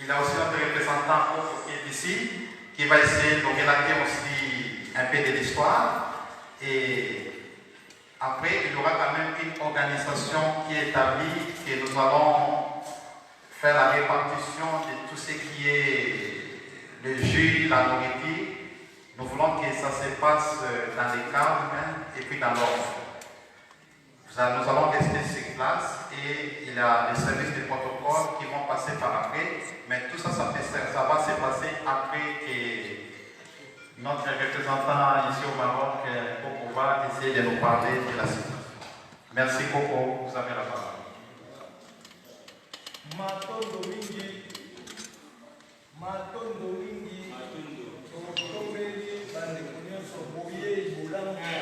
Il y a aussi notre représentant qui est ici, qui va essayer de relater aussi un peu de l'histoire. Et après, il y aura quand même une organisation qui est établie et nous allons faire la répartition de tout ce qui est le jus, la nourriture. Nous voulons que ça se passe dans les cadres et puis dans l'ordre. Nous allons rester sur place et il y a les services de protocole qui vont passer par après. Mais tout ça, ça va se passer après que notre représentant ici au Maroc, Coco, va essayer de nous parler de la situation. Merci Coco, vous avez la parole.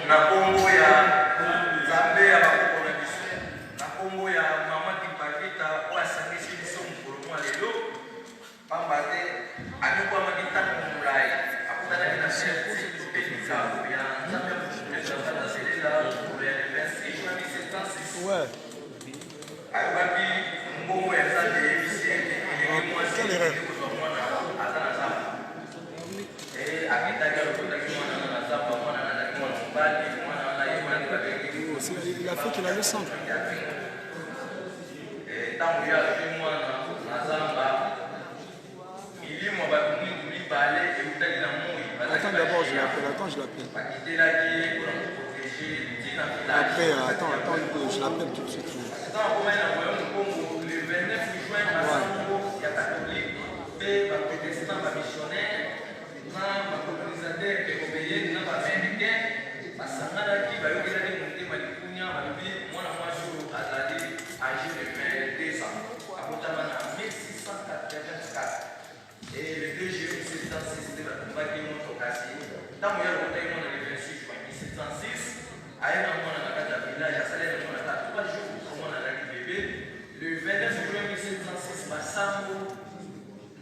Na Kongo ya Zambé ya bakoko na biso na Kongo ya mama Tipavita wasangisi biso mukolo lelo pamba te anyoko amakita kumulai akutana na chef kupelika ya Zambé kushukisha kana selela pour ya university na distance ouais ayobaki mbongo ya Zambé ici et moi c'est il a fait qu'il a le centre. Attends d'abord, je l'appelle. Attends, je l'appelle. Après, attends, je l'appelle tout de suite. Le 29 juin, il y a catholique, les protestants, les missionnaires, les colonisateur européen, les américains, basangana qui va y avoir des montées malikunya, malbi, moi la moi je azali âgé de 22 ans, à Botamana 1684. Et le 2 juillet 1706, c'était la combat qui monte au Cassis. Tant qu'il y a le bataille, on a le 26 juin 1706, à un moment dans la village, à Salé, on a 3 jours pour on a la bébé. Le 29 juin 1706, Massambo,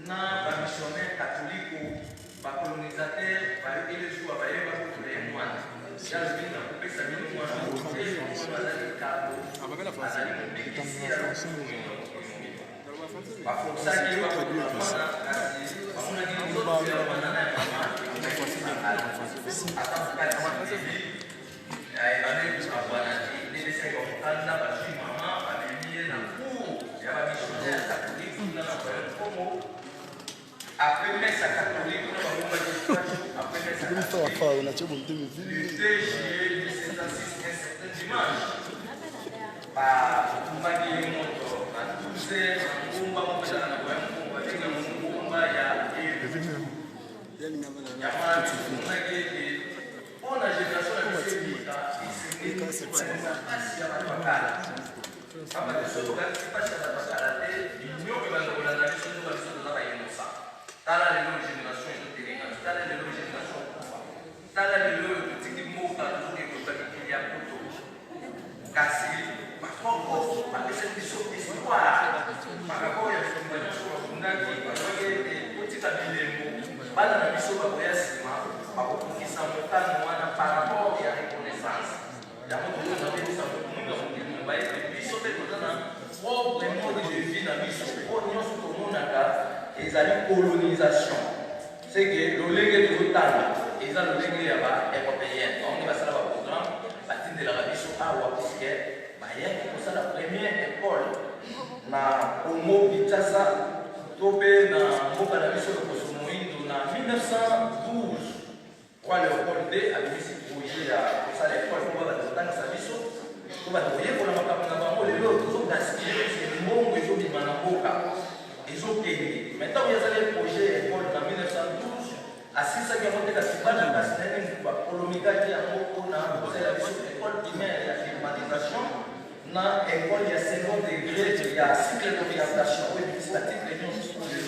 na ba missionnaire catholique ou ba colonisateur, ba élevé ou ba yéba pour les moines. Il y a le bien dans le pays, ça vient de moi, on a des cadeaux, on a des bénéficiaires, ba força qui va pour la fana, on a des autres qui vont en aller. Attends, après messe catholique, après messe catholique, le 2 juillet 1706, un certain dimanche, on va dire à 12h, on va on a génération colonisation. C'est que le légué de l'Otan, ils ont le légué européen. On va faire un programme, bâtir de l'Arabie Saoudite, puisque c'est la première école na Congo Kinshasa, topé na Mokalabi sur le Kosomoïndo en 1912. Quand Léopold D a mis ce projet pour ça l'école pour la Totane Sabiso, pour la Toye pour la Macapana, les autres ont gaspillé, c'est le monde que j'ai mis en Boka. Ils ont gagné. Maintenant, il y a des projets école en 1912. À 6 ans, il y a des Kasibana, Kasibana, Kolomika, qui a beaucoup l'école primaire, il y a l'humanisation. Dans l'école, il y a second degré, il y a cycle d'orientation. Oui, c'est la petite réunion sur le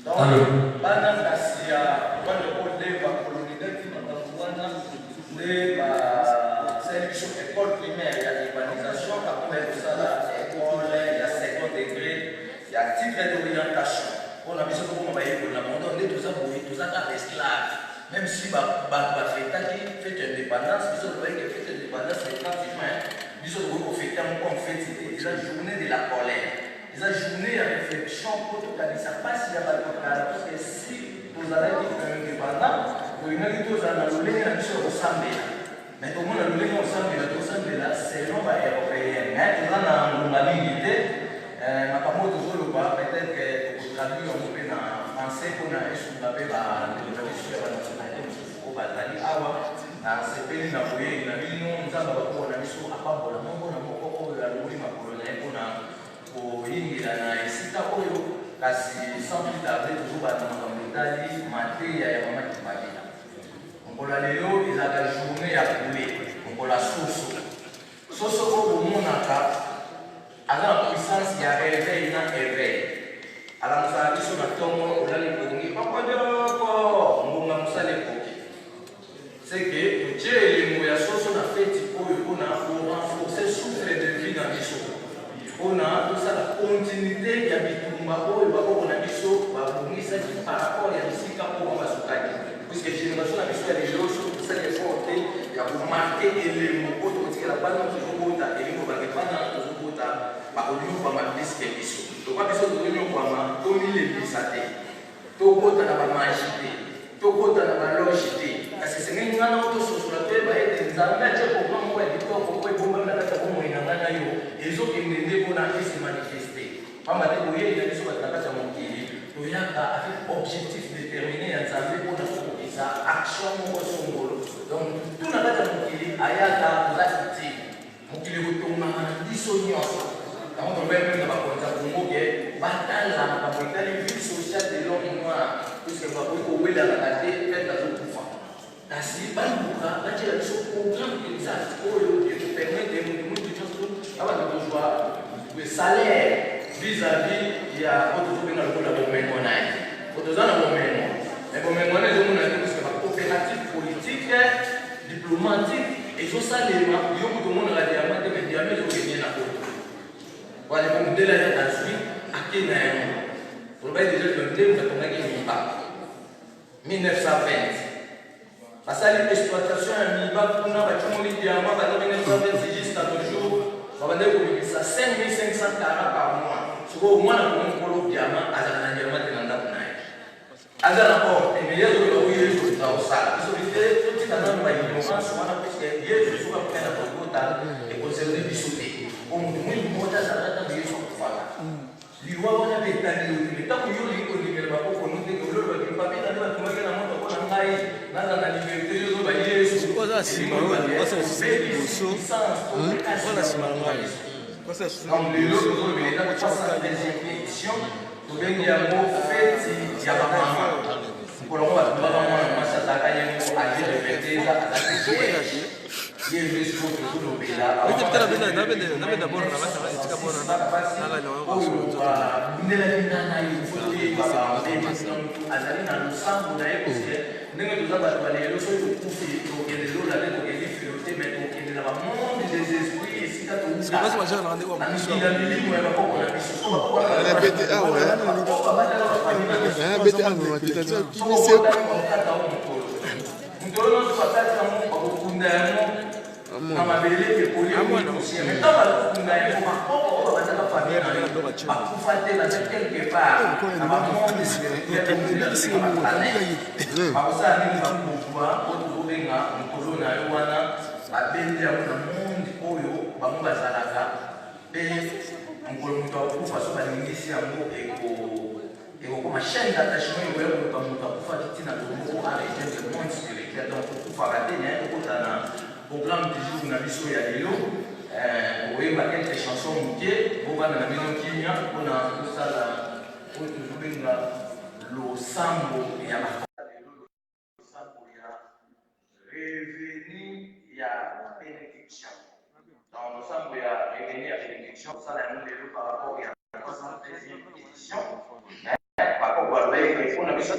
donc, Bana Kassia, quand le code de la colonisation, c'est l'école primaire, il y a l'urbanisation, après ça, l'école, il y a second degré, il y a titre d'orientation. On a besoin de vous envoyer pour la monde, on est tous esclaves. Même si fait indépendance, vous voyez que fait indépendance, c'est pratiquement en fait, c'est la journée de la colère. C'est la journée de réflexion pour tout le monde. Ça passe, il y a pas de problème. Parce que si vous avez dit indépendant, vous avez dit que vous avez au Sambela. Mais tout le monde a dit au Sambela, c'est non pas européen. Mais tout le monde a l'humanité. Ma femme toujours peut-être que vous traduisez un peu en français pour la télévision nationale au Bazali. Na sepeli na boye na bino nzamba bakona biso apambola moko na moko oyo alori makolo na ye mpona koyingela na esika oyo kasi sans plus tarder tozoba na makambo etali mateya ya mama kibalila mokolo ya lelo ezalaka journée ya bule mokolo ya soso oyo bomonaka aza na puissance ya réveil na éveil alamusala biso na ntongo olali kongi papadoko ngonga mosala ekoki c'est que Dieu est le moyen soso na fête pour renforcer souffle de vie dans biso. On a tout ça la continuité ya bitumba oyo bakoko na biso babongisa ki par rapport ya bisika oyo basukaki. Puisque génération na biso ya lelo so tout ça les forte ya ko marquer elemo oyo totikela bana tozobota elemo bakepana tozobota ba oliyo ba mabisque biso. To kwa biso tozonyo kwa ma tomile bisate. Tokota na ba magité. Tokota na ba logité. Kasi sengi ngana auto sosula te ba ete nzambe atie programme moko ya kitoko po ebomba na kati ya bomoi na ngai na yo ezokende nde mpona ese manifeste pamba te boyei na biso bato na kati ya mokili toyaka avec objectif déterminé ya nzambe mpona kokokisa action moko songolo donc tu na kati ya mokili ayaka kozaki te mokili kotongaka na biso nyonso yango tolobai mpe na bakonzi ya kongo ke batala makambo etali vie sociale de l'homme noir puisque bakoki kowelaka te pete azokufa kasi baluka batiela biso programme exact oyo ekopermete mutu nyonso abana kozwa salaire vis-à-vis ya oyo tozobenga lokola bomengo na ye po toza na bomengo me bomengo na ezomona te puisque bacoopérative politique diplomatique ezosalema yo moto omonaka diama te me diama ezokende na koto wale komodela ya azwi ake na yango tolobai deja tondemu batongaki miba 1920 basali exploitation ya miba kuna batimoli diama baza 1920 jusqu'à toujours babandaki komekisa 5500 kara par mois sikoyo mwana komo mokolo diama azala na diama te na ndako na ye aza na or emeli azokela ko yesu akosala biso bite totika nano baignorance wana puisque yesu soka kokenda kokota ekonserve biso te po moto mwingi moko te azalaka ntango yesu akofaka liwa wana mpe etali yo te ntango yo olingi kondimela bakoko no te ololo bakipapita nde batumaki na moto mpona ngai naza na liberté yozoba yesu oza nsima oyo osala liboso mpona nsima ngai lelo tozolobela édition tobengi yango feti ya bamama mokolo ngo batumbaka mwana mwasi azalaka ye moko alie liberté eza azalaki ye yesu tozolobela bundelaki nana ye fotoyebaka azali na losambo na ye koske ndenge toza bato balelo soki tokufi tokende lola te tokendi filo te me tokendela bamonde des esprits esika toukana milimo ya bakoko na biso mutolo nyonso bakati yango bakokunda yango na mabele ekoli ekosia me ntango bakokunda yango bakoko oyo bazaka famille na yo bakufa te baza quelque part na bamonde bakosala nini bakokwa oyo tozobenga mokolo na yo wana babende yango na monde oyo bango bazalaka mpe mokolo moto akokufa so balingisi yango ekokoma chaîne d'attachement ekoya koluka moto akufaki ntina tomoko arrêter le monde spirituel donc okufaka te naye tokota na programme du jour na biso ya lelo oyeba quelque chanson moke bobana na bino kimia mpona kosala oyo tozobenga losambo ya losambo ya revenu ya bénédiction dans losambo ya revenu ya bénédiction kosala yango lelo par rapport ya 73e édition bakoko balobaki mpona biso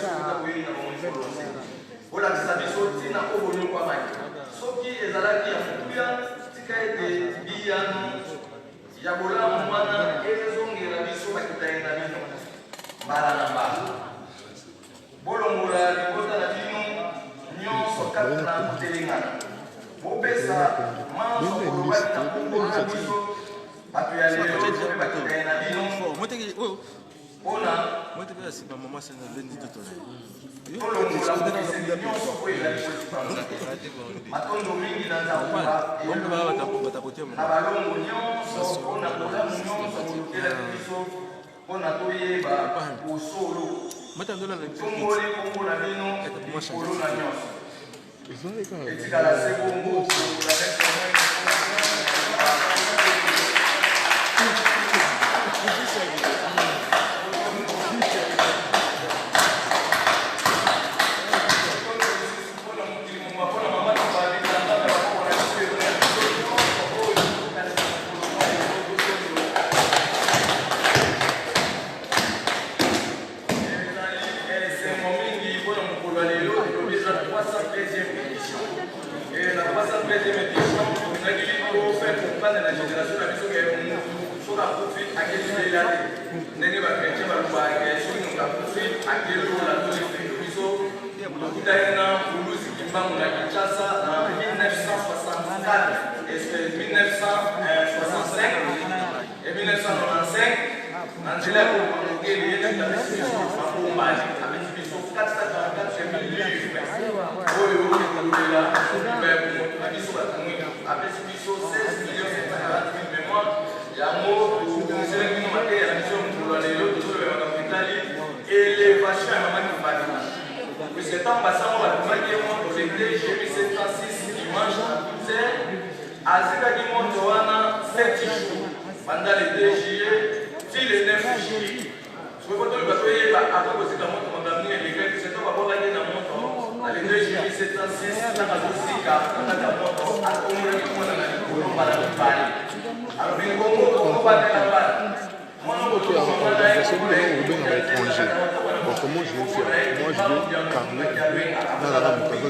sokuta koyei na bango kolonse olakisa biso ntina obonyo kwa mai soki ezalaki ya motuya tika ete biyano ya bolamu wana ezongela biso bakitaye na bino mbala na mbala bolongola libota na bino nyonso kati na kotelengana bopesa manso kolobaki na kongo na biso bato ya lelo mpe bakitaye na bino mpona tolongola mokeseni nyonso po ezali kotipanga matondo mingi na nzambuka na balongo nyonso mpona bolamu nyonso bolukelaki biso mpona toyeba bosolo tomboli kombo na bino likolo na nyonso etikala se bongo kolongola Comment je vais faire? Moi, je vais parler dans la langue de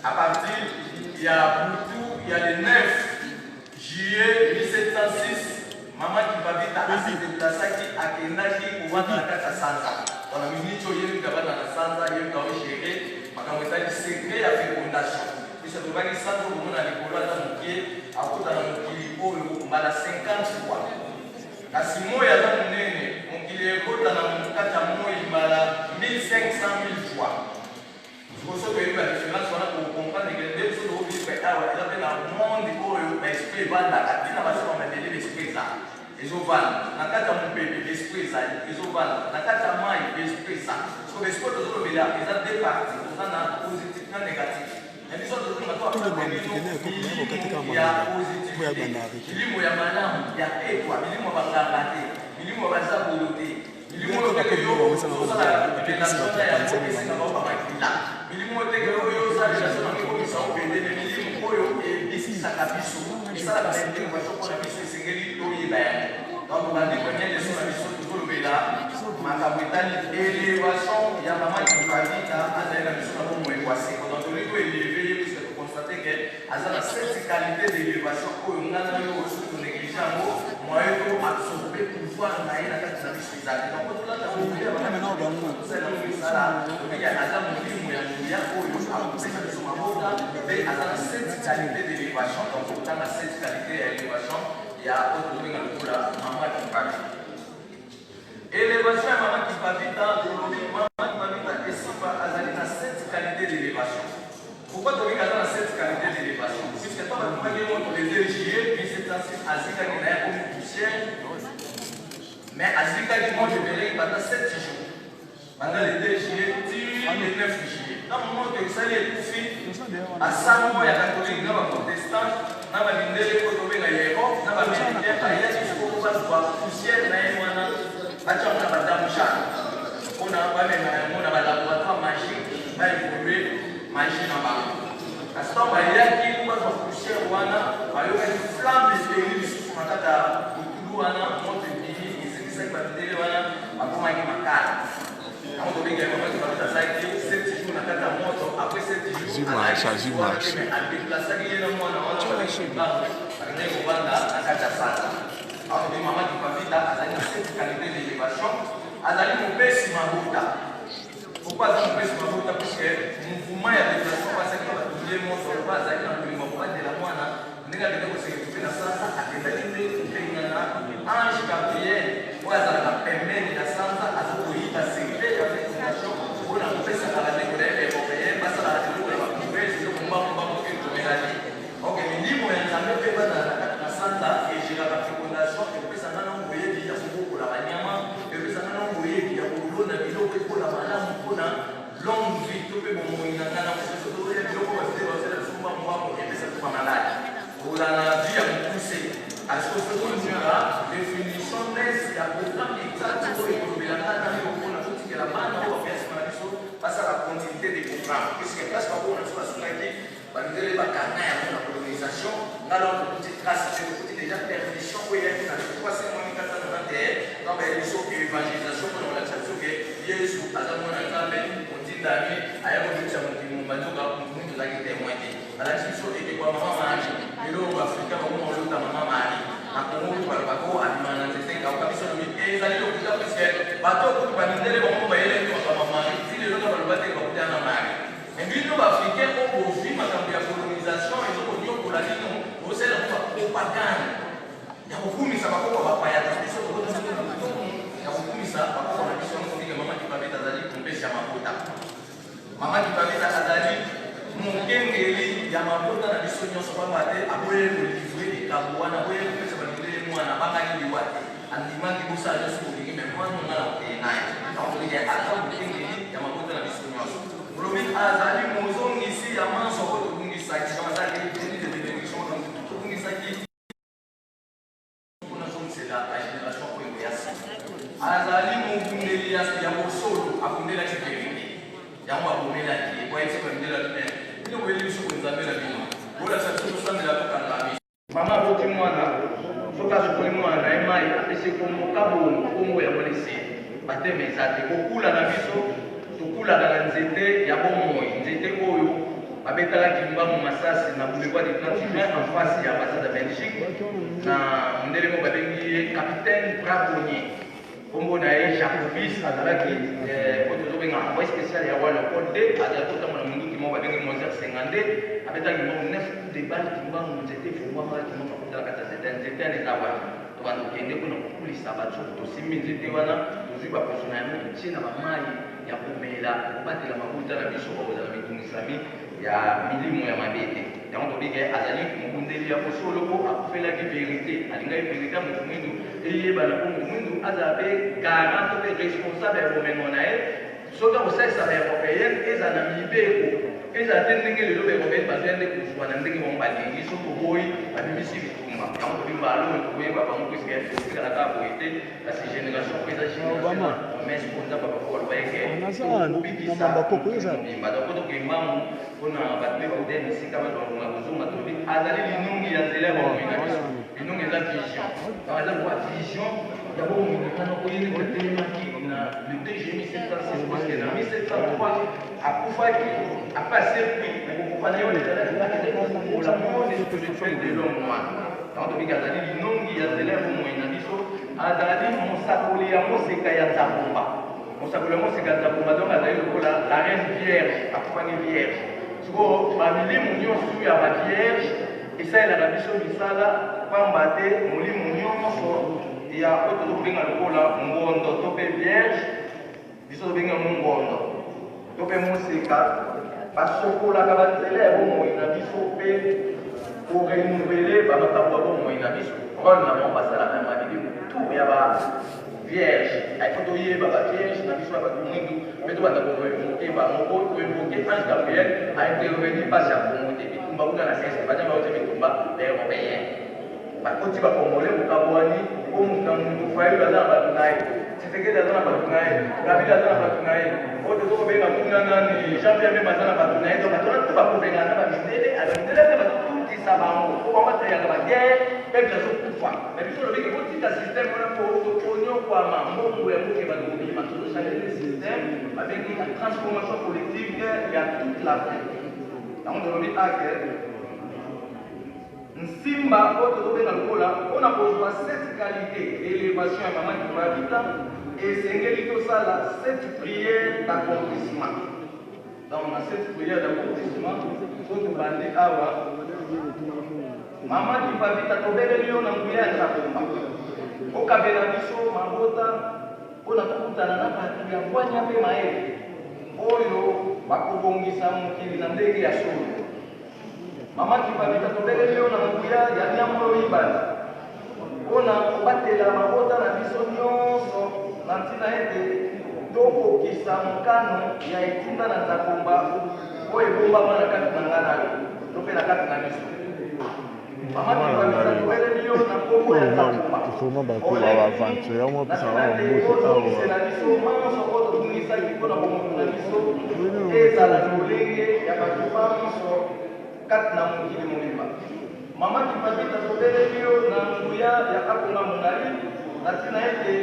à partir, il y a le 9 juillet 1706, maman qui va vite à se déplacer à Kenaki pour voir la carte à Sansa. Dans la minute où il y a eu la Sansa, il y a eu le géré, ma caméra secret à fécondation. Puis ça doit être ça pour nous dans les colons dans mon pied, à côté dans mon pied, au 50 fois. À 6 mois, il y a dans mon nez, mon pied, au dans mon 4 mois, il m'a 1500 000 fois. Pour ça que la différence, pour comprendre que les choses au spectacle, il y a un monde où l'esprit va dans la vie, on va mettre l'esprit là. Ils ont vanné, dans le cas de mon bébé, l'esprit là, ils ont vanné, dans le cas de moi, l'esprit là. Parce que l'esprit de l'autre, il y a deux parties, il y a positif et négatif. Et les autres, il y a positif, il y a positif, il y a madame, il y a étoile, il y a bagabate, il y a bazaboloté, il y a milimo teke oyo osalisa so nange komisa okendele milimo oyo ebisisaka biso esalaka na intégration mpona biso esengeli toyeba yango donc bandeko nyende so na biso tozolobela makambo etali élévation ya mama kibavita azali na biso na bomo ekwase donc tolingi koéleve ye puisque toconstate ke aza na cette qualité d'élévation oyo ngana oyo soki tonéglige yango moyen to absorbe pouvoir na ye na kati na biso ezali donc tolanda kosala misala tobiki aza molimo ya molia oyo akopesa biso mabota mpe aza na cette qualité d'élévation donc otanga cette qualité ya élévation ya oyo tobenga lokola mama kipavita élévation ya mama kipavita tolobi mama kipavita esipa azali na cette qualité d'élévation. Pourquoi tu regardes dans cette qualité d'élévation? Puisque toi, tu vas dire que les juillet, 1706, Azika qui n'a pas eu poussière, mais Azika qui mange le béret pendant 7 jours. Pendant les 2 juillet, le 9 juillet. Dans le moment que vous allez étouffer, à 100 mois, il y a catholique, il y a protestant, il y a Mindele, il y a Europe, il y a Américain, il y a jusqu'au pouvoir de poussière, il y a Madame Chan. On a un laboratoire magique. va évoluer machine en bas. À ce temps, il y a qui va se coucher ou il y a une flamme de pénis sur ma tête à Boutulou, monte le pays, et c'est qui ça qui va dire, à comment il m'a calme. On doit bien comment tu vas faire ça, 7 jours, on a 4 mois, après 7 jours, Zimarche. à déplacer, il y a un mois, on va faire ça, alors, les mamans qui peuvent vite, elles ont cette qualité d'élévation. Elles ont mon père sur ma route. Pourquoi elles ont mon père sur ma route? Parce que mon mouvement est déplacé parce que tous les mots sont pas dans le mouvement de la moine. Nous avons dit que c'est la sansa à l'état de Ange Gabriel. Moi, elles ont permis la sansa à ce pays à sécurité avec une nation pour la paix, ça va aller pour les Européens, parce que la radio pour la paix, c'est le combat pour que tu mélanges. Ok, mais ni moi, je n'ai pas la sansa et j'ai la fécondation. Longue vie, tout le monde est dans la vie à pousser. À ce que ce soit définition laisse la programme exact pour la passe à la continuité des programmes. Puisque parce qu'on a la colonisation, on a une petite trace, déjà permission, où il y a une 391 dans l'évangélisation, on a Jésus, à la monnaie, on dit d'amis, à la monnaie, on va nous témoigner. À la discussion, il y a maman Marie, et l'eau africain, on l'a maman Marie. À Congo, tu vas le bateau, à l'immanent, c'est un cas sur le et les alliés au plus parce que bateau, pour pas nous dire, on va y aller, on va maman Marie, si les autres vont le battre, on va à Marie. Mais lui, nous, africains, on vit ma campagne de colonisation, et nous, on dit pour la vie, on sait la propagande. Il y a beaucoup, mais ça va pas pas y aller. Il y a beaucoup, mais ça va pas la mission, on dit que maman qui va mettre à Zali, on peut s'y amapoter. Maman qui va mettre à Zali, mon kengeli, il y a ma pote dans la mission, on se va battre, après le livrer des cabouans, après le faire ça va livrer les mois, on n'a pas gagné les watts. En disant que vous savez ce que vous dites, mais moi, on a la paix. Donc, il y a un kengeli, il y a ma pote dans la mission. Le mec a Zali, mon zone ici, il y a un sort de Bungisaki, on a Zali, il y a des bénédictions, donc Bungisaki. C'est la génération pour les Azali Mungundeli ya Solo, Abundela Chiperi, Yama Bumela, et Boy Sepandela, il nous veut sur une amie la vie. Voilà, ça se sent de la Tokana. Maman, votre moine, faut pas se prendre moi, et c'est comme mon cabot, comme vous avez laissé. Battez mes athées, beaucoup la viso, tout coup la nzete, il y a bon mot, nzete Oyo. Abetala Kimba Masasi na boulevard des 30 juin en face de l'ambassade de Belgique. Na Ndele Mobabengi, capitaine Braconnier. Combo Nae, Jacobis, Azalaki, envoyé spécial à Leopold D. Azalaki, Monamundu, qui m'a Babengi Moser 52. Abetala Kimba, 9 coups de balle, Kimba, Mzete, Fouba, Kimba, Kapitala Kata, c'était un des avoirs. Donc, on a beaucoup de sabbats, tout ce qui est wana, nous avons personnellement, qui tient à ma maille, il y a pour la battre la maouta, la biche, vous avez mis Sami. Il y a millions de mabete. Il y a un topic azali, mon délire à solo pour faire la vérité. À l'ingé vérité, mon mundo, et il y a le mundo, azabé, 40 responsables de Romain. Ce que vous savez, ça va européenne, et ça n'a mis béco. Et ça a été que le lobby européen va faire des coups, on a dit qu'on va dire, ils sont pour vous, à l'université de Touma. Il y a un peu de ballon, et trouver, va pas plus qu'elle fait la table pour aider, parce que génération, présidentielle, mais ce qu'on a pas pour le voyer, on a ça, on a pas pour ça. On a battu au dernier, c'est quand même on a besoin de trouver. Azali, l'inongi, il y a des élèves, l'inongi, il y a la vision. Par exemple, la vision, il y a beaucoup de gens qui ont été le TG 1706, parce que dans 1703, à Koufaki, à passer puis, pour aller au pour la mort spirituelle de l'homme noir. Donc, il y a des l'inongi, il y a des élèves, il y a des choses. Azali, on s'appelait à Moseka Yazabomba. On s'appelait Moseka Yazabomba, donc la reine vierge, à Koufaki vierge. So, famille nyonso ya ba vierge esalela biso misala pamba te molimo nyonso ya oyo tozobenga lokola ngondo to mpe vierge biso tobenga mongondo to mpe mosika basokolaka banzela ya bomoi na biso mpe korenouvele bamakambo ya bomoi na biso role na bango basalaka mabilimu tu ya ba vierge ayiko toyeba ba vierge na biso ya bato mwindu mpe tobanda koevoke bango koevoke ange gabriel a intervenu mpasi ya kongo te bitumba kuna na sese banya baote bitumba baeuropéen bakoti bakongole kokabwani omuka mundu fayi baza na bato na ye Tshisekedi aza na bato na ye, Kabila aza na bato na ye, oyo tozokobenga kuna nani Jean-Pierre Bemba aza na bato na ye, donc bato wana tu bakobengana na bamindele, bamindele mpe bazotutisa bango po bango bateyaka baguerre mpe bazokufa. Mais biso lobiki kotika système wana po onyokwama mbongo ya moke bazokobima tozochanger le système babengi la transformation politique ya toute l'Afrique. Donc tolobi ake Nsimba oyo tozobenga lokola mpona kozwa cette qualité d'élévation ya mama Kibavita esengeli tosala cette prière d'accomplissement. Donc na cette prière d'accomplissement so tobandi awa mama Kibavita tobeleli yo na nguya ya Nzambe okabela biso mabota mpona tokutana na bato ya bwanya mpe mayele oyo bakobongisa mokili na ndenge ya solo. Mama Kibavita tobeleli yo na nguya ya Nyamolo Ibanda mpona kobatela mabota na biso nyonso na ntina ete tokokisa mokano ya etinda na Nzakomba oyo ebombama na kati na nga nayo to mpe na kati na biso. Mama Kibavita tobeleli yo na kombo ya Nzakomba okomisela biso manso oyo totungisaki mpona bomoto na biso ezala lolenge ya bato biso kati na mokili mobimba. Mama Kibavita tobeleli yo na nguya ya akonga monali na ntina ete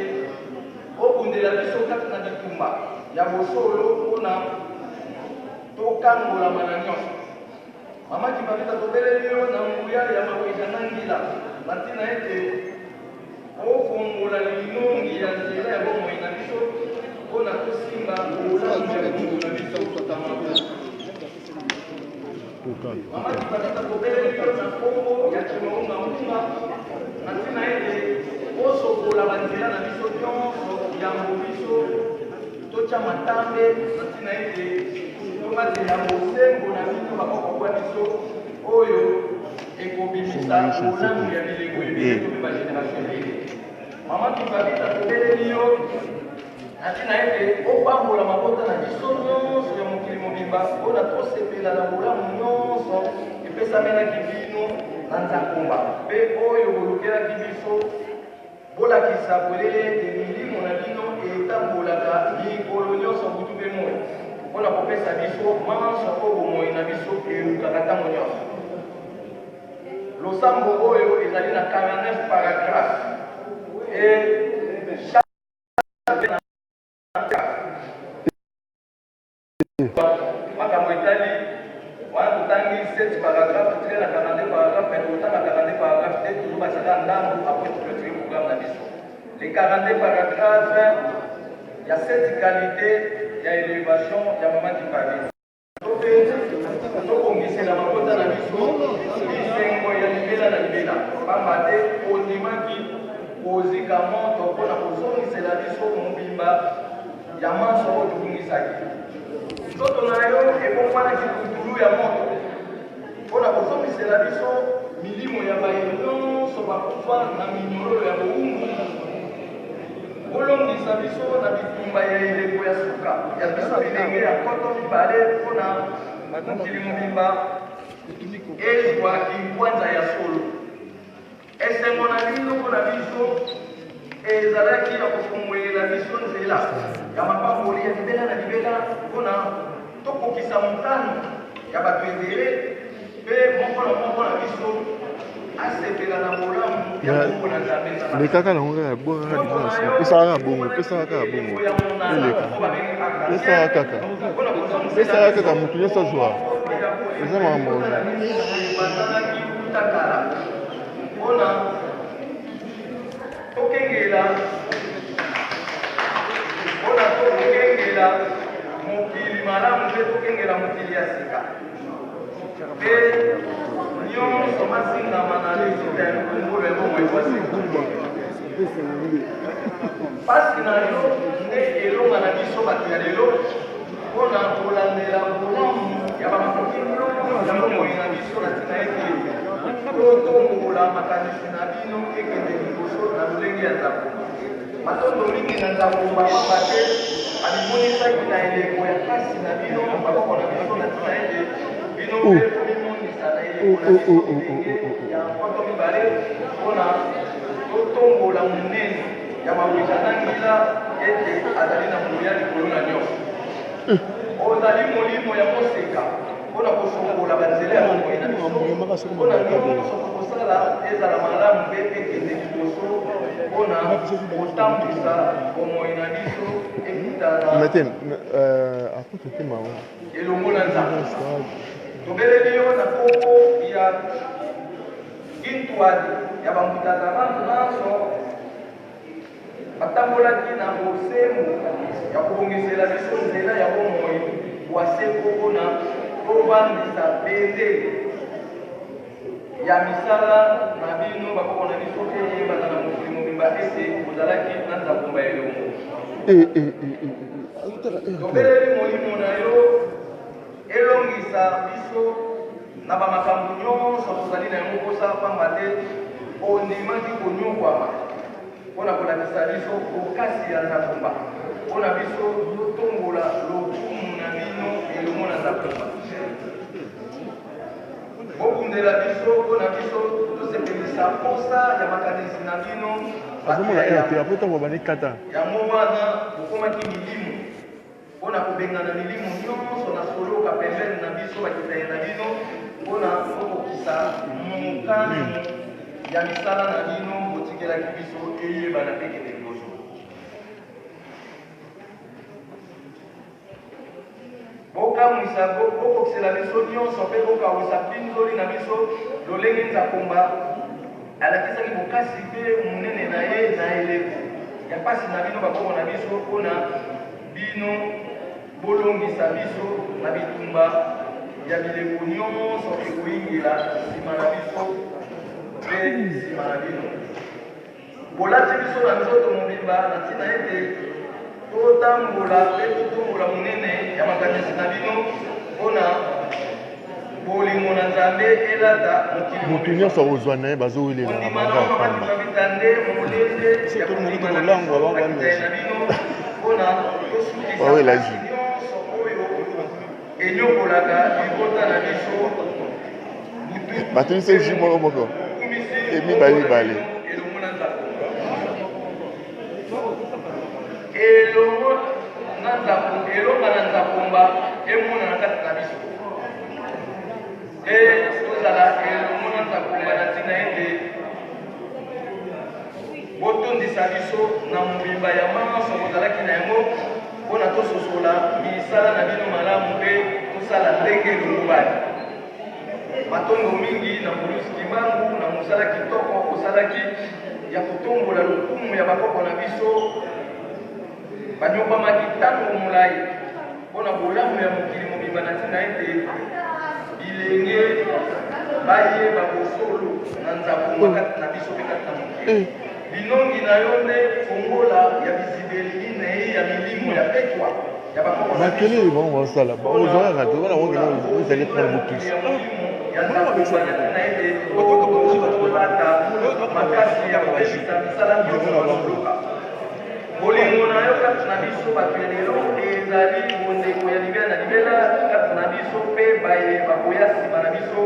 okundela biso kati na bitumba ya bosolo mpona tokangolama na nyonso. Mama Kibavita tobeleli yo na nguya ya maweza na ngila na ntina ete okongola linongi ya nzela ya bomoi na biso mpona tosimba olamu ya mungu na biso totamako. Mama Kibavita tobeleli yo na kombo ya Chimaunga Munga na ntina ete osokola banzela na biso nyonso yambo biso totya matambe na ntina ete tomatela bosembo na bino bakoko kwa biso oyo ekobimisa olamu ya bilengo ebele to mpe bageneration ebele. Mama Kibavita tobeleli yo na ntina ete opambola mabota na biso nyonso ya mokili mobimba mpona tosepela na bolamu nyonso epesamelaki bino na Nzakomba mpe oyo bolukelaki biso bolakisa polele ete milimo na bino etambolaka mikolo nyonso butu mpe moi mpona kopesa biso manso oyo bomoi na biso elukaka ntango nyonso. Losambo oyo ezali na 49 paragraphe makambo etali wana totangi 7 paragraphe totile na 42 paragraphe mais totanga 42 paragraphe te tozobasaka ndambo apres toclôturer programme na biso. Les 42 paragraphes ya cette qualité ya élévation ya mama Kibavita tokongisela mabota na biso bisengo ya libela na libela pamba te ondimaki kozika moto mpona kozongisela biso mobimba ya manso oyo tokungisaki. Nzoto na yo ebongwanaki kutulu ya moto mpona kozongisela biso milimo ya baye nyonso bakufa na minyololo ya bowumbu kolongisa biso na bitumba ya eleko ya suka ya biso bilenge ya nkoto mibale mpona mokili mobimba ezwa kibwanza ya solo. Esengo na bino mpona biso ezalaki ya kofongolela biso nzela ya mapamboli ya libela na libela mpona tokokisa mokano ya bato ebele mpe moko na moko na biso asepela na bolamu ya bongo na Nzambe lekaka na ngonga ya bongo na dimanche pesaka kaka bongo pesaka kaka bongo eleka pesaka kaka motu nyonso azwa eza makambo bazalaki kutakala mpona tokengela mokili malamu mpe tokengela mokili ya sika mpe nyonso masingama na lisita ya mikungolo ya bongo ekwasi pasi na yo nde elonga na biso bato ya lelo mpona kolandela bolamu ya bamakoki nyonso ya bomoi na biso na ntina ete totombola makanisi na bino ekende liboso na lolenge ya Nzakomba. Matondo mingi na Nzakomba pamba te abimonisaki na eleko ya kasi na bino bakoko na biso na ntina ete bino mpe tomimonisa na eleko na biso elenge ya nkoto mibale mpona totombola monene ya maweza na ngila ete azali na moya likolo na nyonso ozali molimo ya koseka mpona kosongola banzela ya bomoi na biso mpona nyonso tokosala ezala malamu mpe ekende liboso mpona kotambwisa bomoi na biso ekutana elongo na nzambe tobeleli yo na koko ya intwadi ya bambutaka bantu nyonso batambolaki na bosembo ya kobongisela biso nzela ya bomoi bwaseko mpona tobandisa pende ya misala na bino bakoko na biso eyebana na mokili mobimba ete ozalaki na nzambomba ya elongo tobeleli molimo na yo elongisa biso na bamakambo nyonso tozali na yango kosa pamba te ondimaki konyokwama mpona kolakisa biso kokasi ya nzambomba mpona biso totombola lokumu na bino elongo na nzambomba bokundela biso mpona biso tosepelisa posa ya makanisi na bino yango wana bokomaki milimu mpona kobengana milimu nyonso na soloka pembeni na biso bakitaye na bino mpona kokokisa mokano ya misala na bino botikelaki biso eyebana mpe kende liboso bokamwisa bokokisela biso nyonso mpe bokawisa mpinzoli na biso lolenge nzakomba alakisaki bokasi mpe monene na ye na eleko ya mpasi na bino bakoko na biso mpona bino bolongisa biso na bitumba ya bileko nyonso ekoyingela nsima na biso mpe nsima na bino bolati biso na nzoto mobimba na ntina ete totambola mpe totombola monene ya makanisi na bino mpona bolingo na nzambe elata motu nyonso akozwa na ye bazowelela na bango ya pamba bitande molende ya kondima na biso bakitaye na bino mpona tosukisa nyonso oyo enyokolaka libota na biso batunise ji moko moko emibale elongo na nzambe elongo na nzambe elonga na nzambe emona na kati na biso tozala elongo na nzambe na ntina ete botondisa biso na mobimba ya maso bozalaki na yango mpona tososola misala na bino malamu mpe tosala ndenge elongobani matondo mingi na bolusi kimbangu na mosala kitoko osalaki ya kotombola lokumu ya bakoko na biso banyobamaki ntango molai mpona bolamu ya mokili mobimba na ntina ete bilenge bayeba bosolo na nzambomba kati na biso mpe kati na mokili binongi na yo nde kongola ya bizibeli nei ya milimo ya petwa ya bakoko na biso bakeleli bango basala ozalaka te wana wokena ozali prendre motus ya nzambomba na ntina ete kolata makasi ya kopesisa misala nyonso bazoloka bolingo na yo kati na biso bato ya lelo ezali bondeko ya libela na libela kati na biso mpe bayeba koya nsima na biso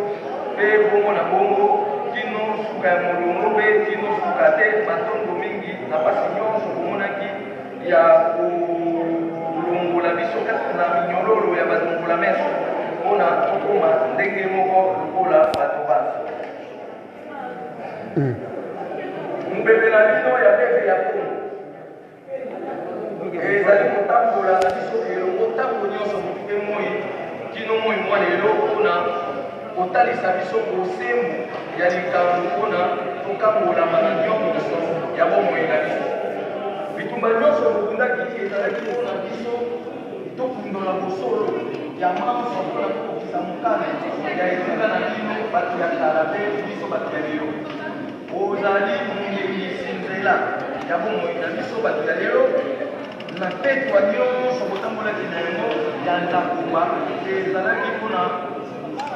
mpe bongo na bongo kino suka ya molongo mpe kino suka te matondo mingi na pasi nyonso komonaki ya kolongola biso kati na minyololo ya balongola meso mpona tokoma ndenge moko lokola bato basi mobembe na bino ya bebe ya kongo ezali kotambola na biso elongo ntango nyonso motu mpe moi kino moi mwa lelo mpona kotalisa biso bosembo ya likambo mpona tokambolama na nyonso ya bomoi na biso bitumba nyonso bokundaki ezalaki mpona biso tokundola bosolo ya manso mpona kokokisa mokano ya etunga na bino bato ya kala mpe biso bato ya lelo ozali mongengisi nzela ya bomoi na biso bato ya lelo na petwa nyonso botambolaki na yango ya nzambomba ezalaki mpona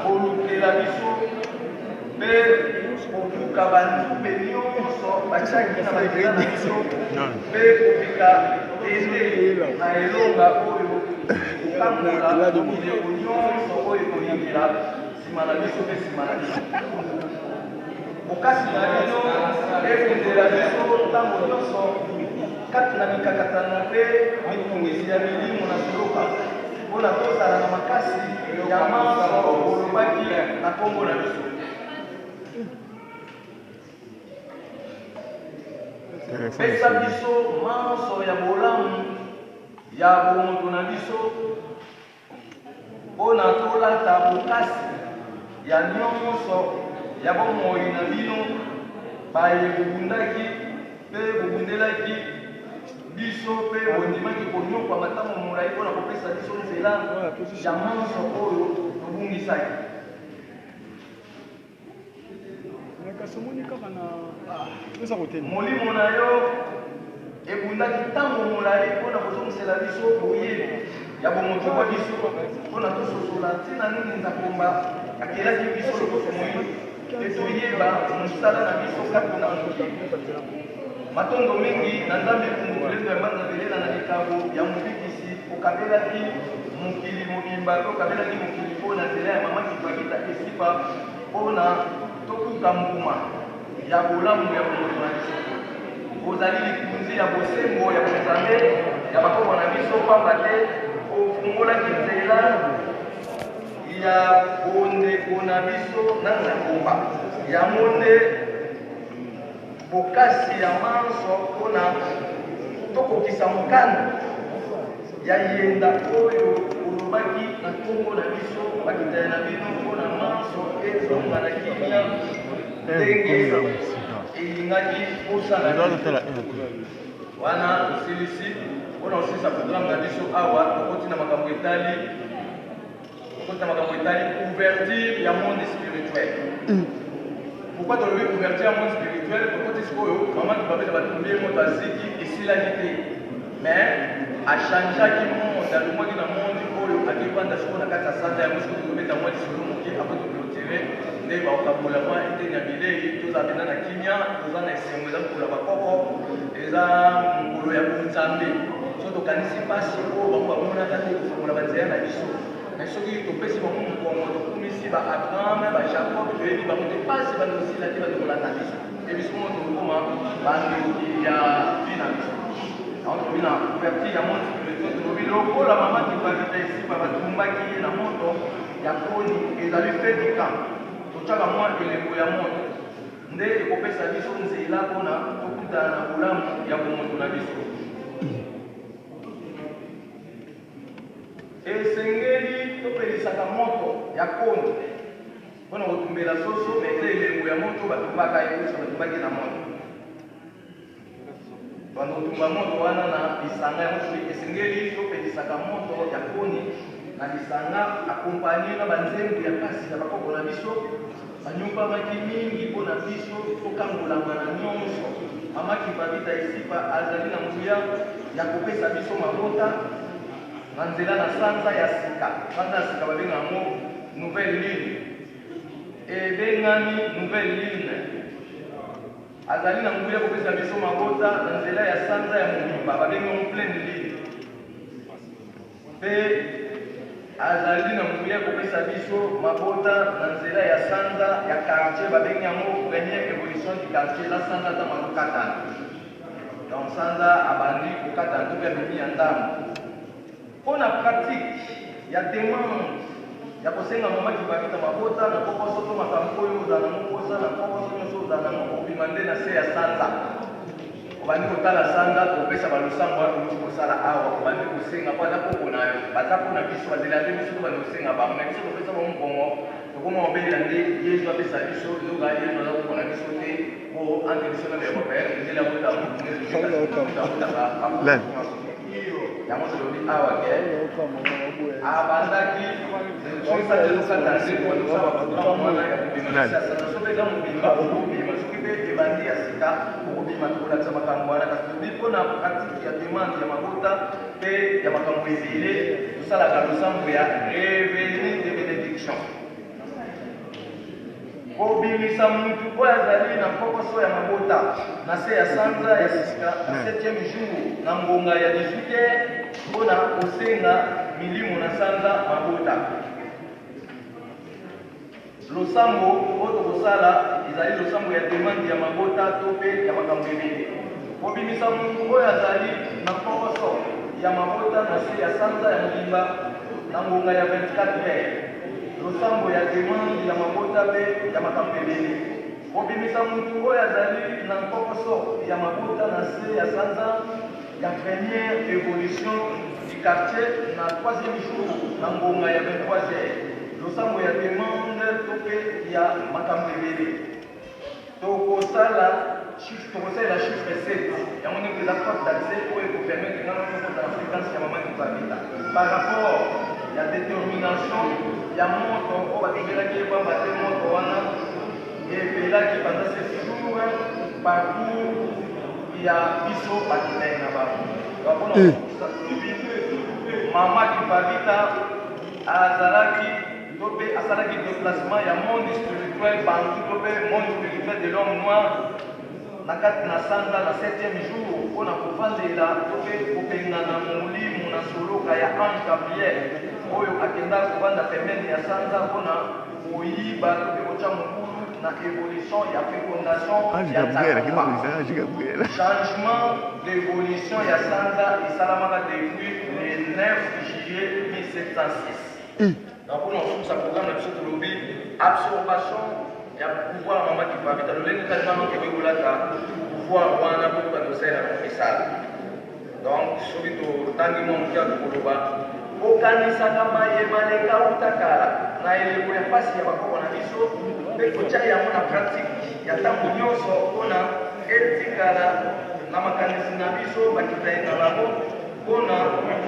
kolukela biso mpe kobuka banzube nyonso batiaki na banzela na biso mpe kobika ete na elonga oyo kokambola bileko nyonso oyo koyingela nsima na biso mpe nsima na biso bokasi na bino ekundela biso ntango nyonso kati na mikakatano mpe mitungisi ya milimo na soloka mpona tozala na makasi ya manso olobaki na nkombo na biso. Pesa biso manso ya bolamu ya bomoto na biso mpona tolata bokasi ya nyonso ya bomoi na bino baye bobundaki mpe bobundelaki biso mpe bondimaki konyokwa matamo molai mpona kopesa biso nzela ya manso oyo tobungisaki. Molimo na yo ebundaki ntango molai mpona kozongisela biso boyebi ya bomoto bwa biso mpona tososola ntina nini nzakomba akelaki biso lokoso moyi te toyeba mosala na biso kati na mokili. Matondo mingi na nzambe kungukuleto ya banzabelela na likambo ya mobikisi okabelaki mokili mobimba to okabelaki mokili mpo na nzela ya mama kipakita esipa mpona tokuta mbuma ya bolamu ya bomoto na biso. Ozali likunzi ya bosembo ya bonzambe ya bakoko na biso pamba te ofungolaki nzela ya bondeko na biso na nzakomba yango nde bokasi ya manso mpona tokokisa mokano ya yenda oyo olobaki na nkombo na biso bakitaya na bino mpona manso ezonga na kimia ndenge elingaki kosala wana osilisi mpona osilisa programme na biso awa tokoti na makambo etali ouverture ya monde spirituel. Pourquoi tu veux ouverture ya monde spirituel? Pourquoi tu sais que maman qui va faire la première mot d'Aziki ici la vérité. Mais à changer qui monde dans le monde qui dans le monde oyo a dépendre de ce qu'on a qu'à s'attendre à ce que tu mets dans moi sur le monde après de clôturer ne ba okabola moi était nyabile tous abena na kimia tous en esengo pour la bakoko eza ngolo ya kunzambe so to kanisi pasi ko ba mona ka te ko la banzela na biso. Mais ce qui est au pays, on comme ici, Abraham, Jacob, Jésus, on ne passe pas aussi la terre de la nation. Et puis, on ne il y a finance. On a ouverture, il y a mon spirituel, la maman qui va vite ici, va tomber qui est la moto, il y a Koni, et ils avaient fait du camp. Tout ça, moi, que les moyens nde ekopesa biso nzela mpona tokutana na bolamu ya bomoto na biso. Esengeli topelisaka moto ya Koni mpona kotumbela soso mete elembo ya moto batumbaka ekosa batumbaki na moto bando kotumba moto wana na lisanga ya moto esengeli topelisaka moto ya Koni na lisanga akompanye na banzembo ya kasi ya bakoko na biso banyumbamaki mingi mpona biso tokangolama na nyonso mamaki babita esipa azali na nguya ya kopesa biso mabota na nzela na sanza ya sika babenga yango nouvelle ligne ebengami nouvelle ligne azali na nguya kopesa biso mabota na nzela ya sanza ya mobimba babenga yango pleine ligne mpe azali na nguya kopesa biso mabota na nzela ya sanza ya quartier babenga yango première évolution du quartier la sanza ta malokatana donc sanza abandi kokatana to mpe amemi ya ndambo. Pour la pratique, il y a des membres. Il y a des gens qui vont faire mabota, na poko soto makampoyo za na mokosa na poko soto za na moko bimande na se ya sanza. Obandi kotala sanza kopesa balusango wa ko sala awa obandi kosenga kwa na poko nayo. Batako na biso badela de biso ba kosenga ba mais biso kopesa ba mbongo. Tokoma obela nde Yesu apesa biso loga Yesu na ko na biso te ko ante biso na ba père ndela bota mo. Yango tolobi awa ke abandaki osadelokatase mwana ya kobima sobeka mobimba okobima soki mpe ebandi ya sika okobima tokolakisa makambo wana kasi tobi mpona pratike ya demande ya mabota mpe ya makambo ebele tosalaka losambo ya revenu de bénédiction kobimisa mutu oyo azali na pokoso ya mabota na se ya sanza ya sika na 7e jour na ngonga ya 18h mpona kosenga milimo na sanza mabota. Losambo oyo tokosala ezali losambo ya demande ya mabota to mpe ya makambo ebele kobimisa mutu oyo azali na pokoso ya mabota na se ya sanza ya molimba na ngonga ya 24 heures losambo ya demande ya mabota mpe ya makambo ebele kobimisa mutu oyo azali na pokoso ya mabota na se ya sanza ya première évolution du quartier na 3e jour na ngonga ya 23 heures losambo ya demande to mpe ya makambo ebele tokosala chiffre 7 yango ndenge eza code d'accès oyo ekopermettre ngana tokozala fréquence ya mama kipabita par rapport ya détermination ya moto oyo batobelaki ebamba te moto wana ebelaki pendant ces jours parcours ya biso bakitai na bango bakona mama kipabita azalaki to mpe asalaki déplacement ya monde spirituel bantu to mpe monde spirituel de l'homme noir na kati na sanza na 7e jour mpona kovandela to mpe kopengana molimo na soloka ya ange gabriel oyo akenda kovanda pembeni ya sanza mpona koyiba to mpe kotya mokulu na évolution ya fécondation changement d'évolution ya sanza esalamaka depuis le 9 juillet 1706 donc mpona kosukusa programme na biso tolobi absorption ya pouvoir mama kipabita lolenge kati mama kebekolaka pouvoir wana po toka tosala na esala donc soki totangi mwa moke ya kokoloba okanisaka mayebale kauta kala na eleko ya mpasi ya bakoko na biso mpe kotya yango na pratique ya ntango nyonso mpona etikala na makanisi na biso bakitali na bango mpona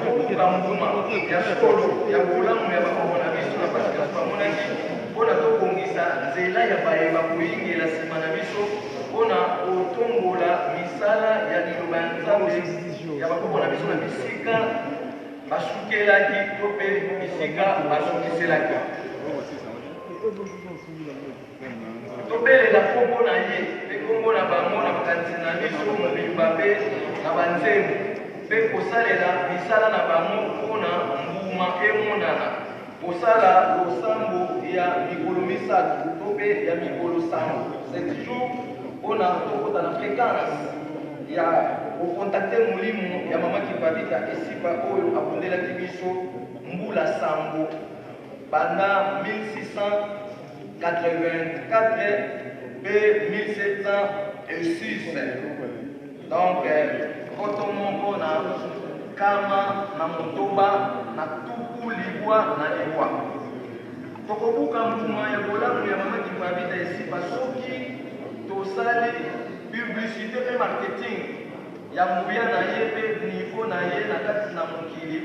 kokuba mbuma ya solo ya bolamu ya bakoko na biso na mpasi kasi bamonaki mpona tokongisa nzela ya bayeba koyingela nsima na biso mpona kotombola misala ya liloba ya nzambe ya bakoko na biso na bisika basukelaki to mpe bisika basukiselaki tobelela kombo na ye mpe kombo na bango na makanisi na biso mobimba mpe na banzembo mpe kosalela misala na bango mpona mbuma emonana kosala losambo ya mikolo misato to mpe ya mikolo sambo 7 jours mpona tokota na fréquence ya kokontakte molimo ya mama kipabita esika oyo abundelaki biso mbula sambo banda 1684 mpe 1706 donc koto moko na kama na motoba na tuku libwa na libwa tokobuka mbuma ya bolamu ya mama kipabita esika soki tosali publicité et marketing ya mobuya na ye mpe niveau na ye na kati na mokili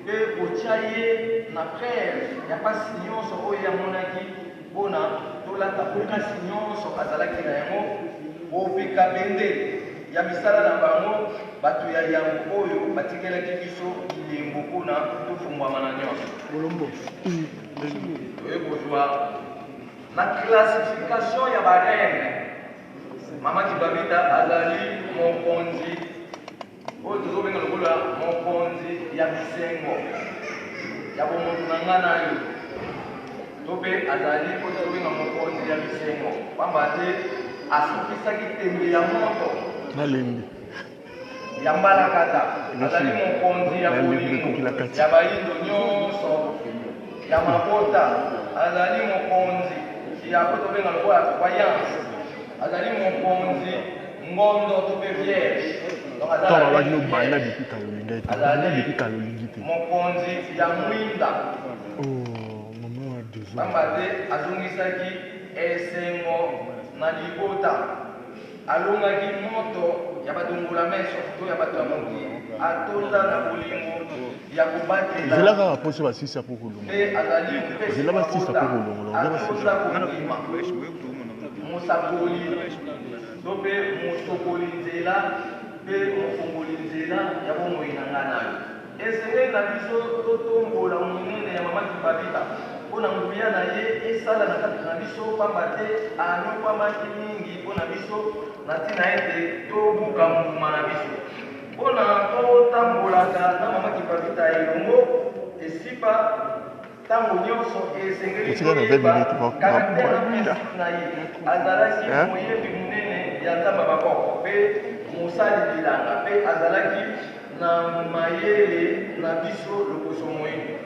mpe kotya ye na frere ya mpasi nyonso oyo yamonaki mpona tolata okasi nyonso azalaki na yango kopeka bendele ya misala na bango bato ya yango oyo batikelaki biso bilembo mpona tofungwama na nyonso toye kozwa na classification ya barene mama kipabita azali mokonzi oyo tozobenga lokola mokonzi ya bisengo ya bomoto na nga na yo to mpe azali oyo tozobenga mokonzi ya bisengo pamba te asukisaki tembe ya moto ya mbalakata azali mokonzi ya bolingo ya bayindo nyonso ya mabota azali mokonzi ya oyo tobenga lokola croyance azali mokonzi ngondo to mpe vierge azali mokonzi ya mwinda pamba te azongisaki esengo na libota alongaki moto ya badongola meso to ya bato ya mokili atonda na bolingo ya kobatela mpe azali mpesiatonda kondima mosakoli to mpe mosokoli nzela mpe mofongoli nzela ya bomoi na nga nayo esengeli na biso totombola monene ya mama kipabita mpona nguya na ye esala na kati na biso pamba te anokwamaki mingi mpona biso na ntina ete tobuka mbuma na biso mpona totambolaka na mama kipabita elongo esipa ntango nyonso esengeli koyeba karaktere na principe na ye azalaki moyebi monene ya nzambe bakoko mpe mosali bilanga mpe azalaki na mayele na biso lokoso moyindo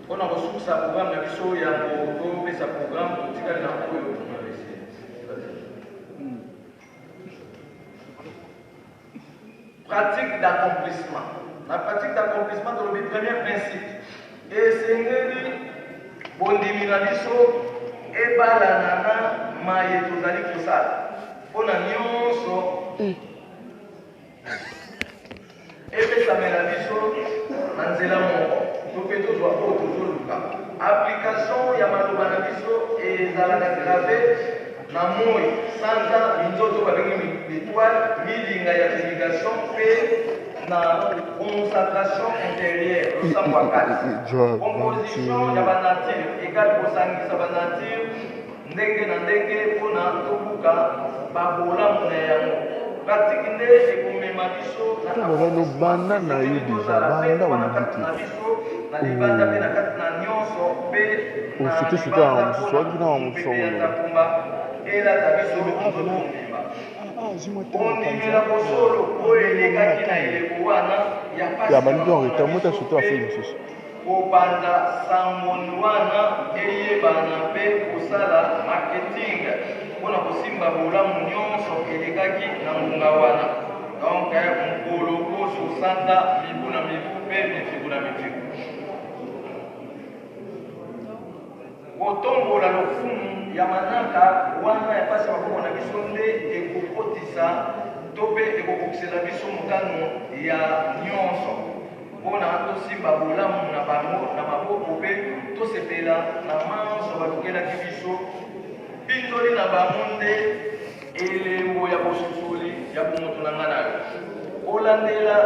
mpona kosukusa programme na biso ya kopesa programme kotikali na oyo pratique d'accomplissement. La pratique d'accomplissement dans le premier principe. Et Seigneur, bondimi na biso ebalanana maye tozali kosala mpona nyonso epesamela biso na nzela moko to mpe tozwa oyo tozoluka. Application ya maloba na biso ezalaka grave na moi sanza minzoto babengi étoile milinga ya irrigation mpe na consacration intérieure losambo ya kasi composition ya banature egale kosangisa banature ndenge na ndenge mpona tobuka babolamu na yango pratike nde ekomema biso banda na ye deja banda olibiti na libanda mpe na kati na nyonso mpe osute na mosusu wakina wa mosusu yakumba elata biso tozobima ondimela bosolo oyo elekaki na eleko wana ya bandiki oreta mota sote afei mosusu kopanza sangoni wana eyebana mpe kosala marketing mpona kosimba bolamu nyonso elekaki na ngonga wana donc mokolo koso santa mibu na mibu mpe mifiku na mifiku kotombola lofumu ya manaka wana ya pasi maboko na biso nde ekokotisa to mpe ekokokisela biso mokano ya nyonso mpona tosimba bolamu na bango na maboko mpe tosepela na manso balukelaki biso mpindoli na bango nde elembo ya bosusoli ya bomoto na nga nayo kolandela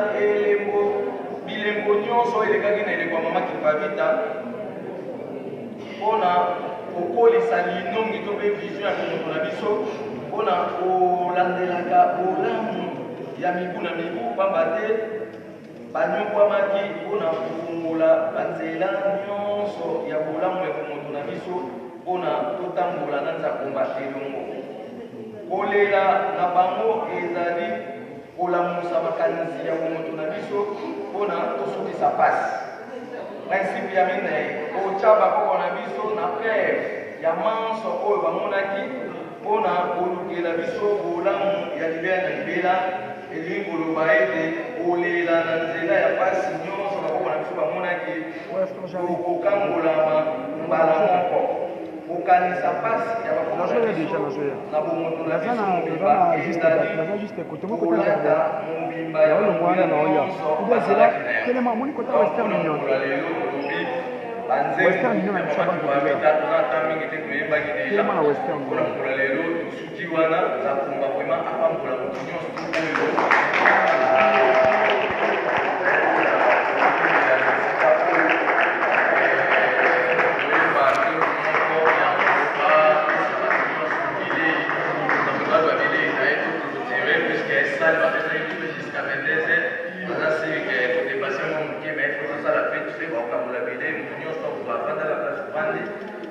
bilembo nyonso elekaki na eleko ya mama kipavita mpona kokolisa linongi to mpe vision ya bomoto na biso mpona kolandelaka bolamu ya mibu na mibu pamba te banyokwamaki mpona kofungola banzela nyonso ya bolamu ya bomoto na biso mpona totambola na nzakomba elongo kolela na bango ezali kolamusa makanisi ya bomoto na biso mpona tosukisa pasi principe ya minei kotya bakoko na biso na preve ya manso oyo bamonaki mpona kolukela biso bolamu ya libela na libela elingi koloba ete kolela na nzela ya pasi nyonso bakoko na biso bamonaki kokangolama mbala moko kokanisa pasi ya bakoko na biso na bomoto na biso mobimba ezali kolata mobimba ya bambula nyonso bazalaki na yango mpona lelo tolobi banzembo ya mabita tozata mingi te toyebaki deja mpona mpola lelo tosuki wana zakumba vraimen apambola moto nyonso oyo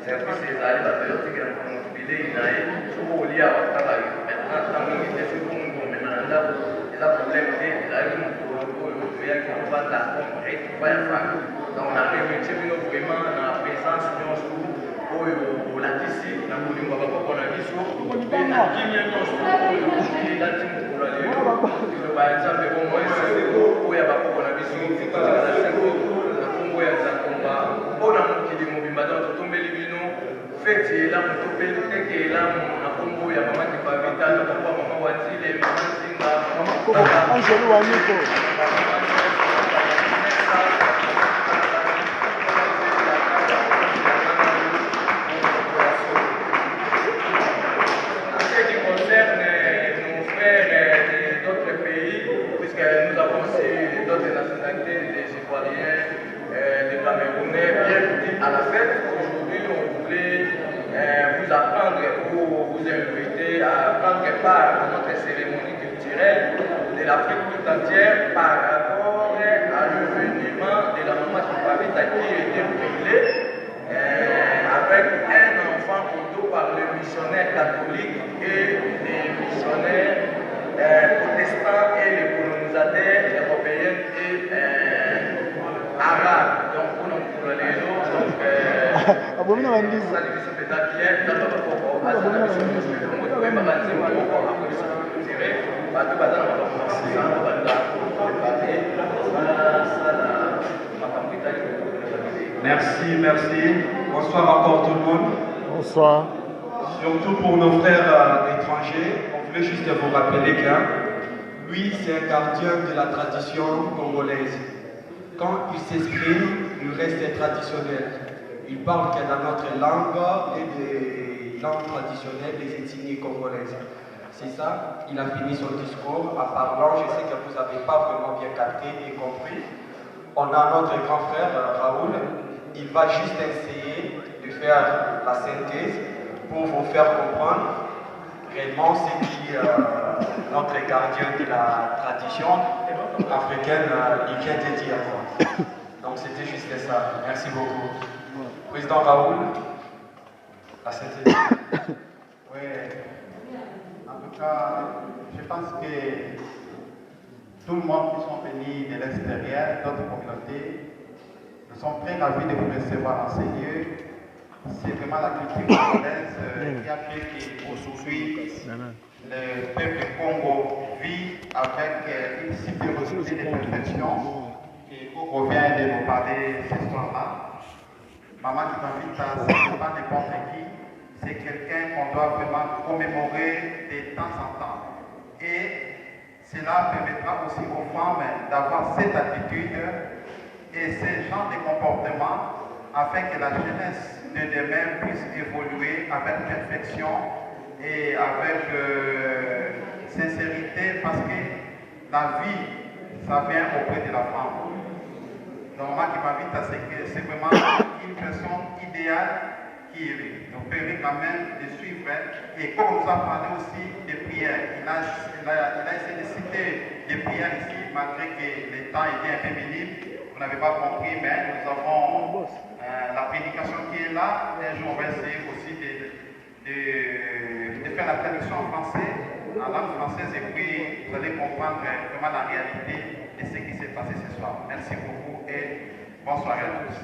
service ezali bato yotikela mokongo bilei na ye soko olia bakaka maintenant ntango mingi te soki omongi omema na ndako eza problème te ezalaki mokolo oyo toyaki kovanda compre bayafaka donc na remercie bino vraiment na présence nyonso oyo olakisi na bolingo ya bakoko na biso mpe na kimia nyonso oyo elati mokolo ya lelo liloba ya nzambe bongo eseko oyo ya bakoko na biso kotikala seko na kombo ya nzakomba mpona mokili mobimba donc totombeli bino feti elamu to mpe teke elamu na kombo ya mama kipavita na kombo ya mama watile mama nzinga angeli waniko à la fête. Aujourd'hui, on voulait vous apprendre ou vous inviter à prendre part à notre cérémonie culturelle de l'Afrique tout entière par rapport à l'événement de la maman Kipavita qui était brûlée avec un enfant photo par le missionnaire catholique Abomina bandizi. Ça dit que peut-être bien dans notre corps, à ça la mission de ce monde, oui, ma bande moi après mission de tirer, pas de bazar dans notre corps, ça on va là préparer ça ma campagne. Merci, merci. Bonsoir encore tout le monde. Bonsoir. Surtout pour nos frères étrangers, on voulait juste vous rappeler que lui, c'est un gardien de la tradition congolaise. Quand il s'exprime, il reste traditionnel. Il parle que dans notre langue et des langues traditionnelles des ethnies congolaises. C'est ça, il a fini son discours en parlant, je sais que vous n'avez pas vraiment bien capté et compris. On a notre grand frère Raoul, il va juste essayer de faire la synthèse pour vous faire comprendre réellement ce qui notre gardien de la tradition africaine il vient de dire. Donc c'était juste ça. Merci beaucoup. Président Raoul, la synthèse. Oui, en tout cas, je pense que tout le monde qui sont venus de l'extérieur, d'autres communautés, nous sommes très ravis de vous recevoir en ces lieux. C'est vraiment la culture congolaise qui a fait qu'aujourd'hui, le peuple Congo vit avec une supériorité de perfection. Et on revient de nous parler ce soir-là. Maman qui m'invite à ce n'est pas n'importe qui, c'est quelqu'un qu'on doit vraiment commémorer de temps en temps. Et cela permettra aussi aux femmes d'avoir cette attitude et ce genre de comportement afin que la jeunesse de demain puisse évoluer avec perfection et avec sincérité, parce que la vie, ça vient auprès de la femme. Donc moi qui m'invite à ce que c'est vraiment une personne idéale qui nous permet quand même de suivre. Et comme on nous a parlé aussi des prières, il a essayé de citer des prières ici, malgré que le temps était un peu minime. Vous n'avez pas compris, mais nous avons la prédication qui est là. Un jour, on va essayer aussi de faire la traduction en français, en langue française, et puis vous allez comprendre vraiment la réalité de ce qui s'est passé ce soir. Merci beaucoup et bonsoir à tous.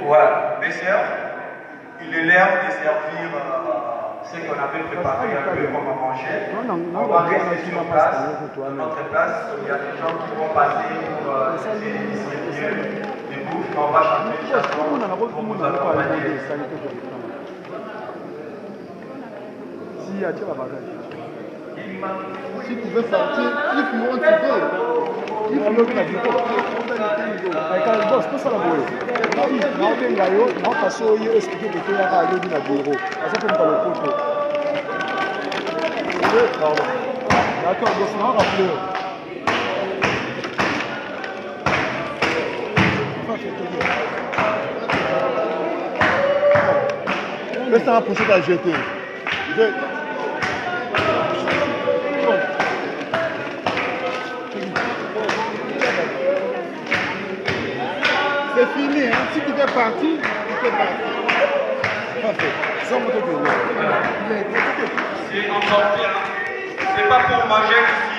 Voilà, mes sœurs, il est l'heure de servir ce qu'on avait préparé un peu comme à manger. On va rester sur place, à notre place. Il y a des gens qui vont passer pour distribuer des bouffes. On va chanter une chanson pour vous accompagner. Si tu veux sortir, il faut monter. Il faut monter. Avec un boss, tout ça la boue. Non, parce qu'il est expliqué que tu as un lieu de la bureau. Ça fait pas le côté. Pardon. D'accord, boss, non, rappelez. Laisse ça pousser ta jeter. C'est fini, hein. Si tu es parti, tu es parti. Parfait. Sans moto de l'eau. C'est encore pire. C'est pas pour manger ici.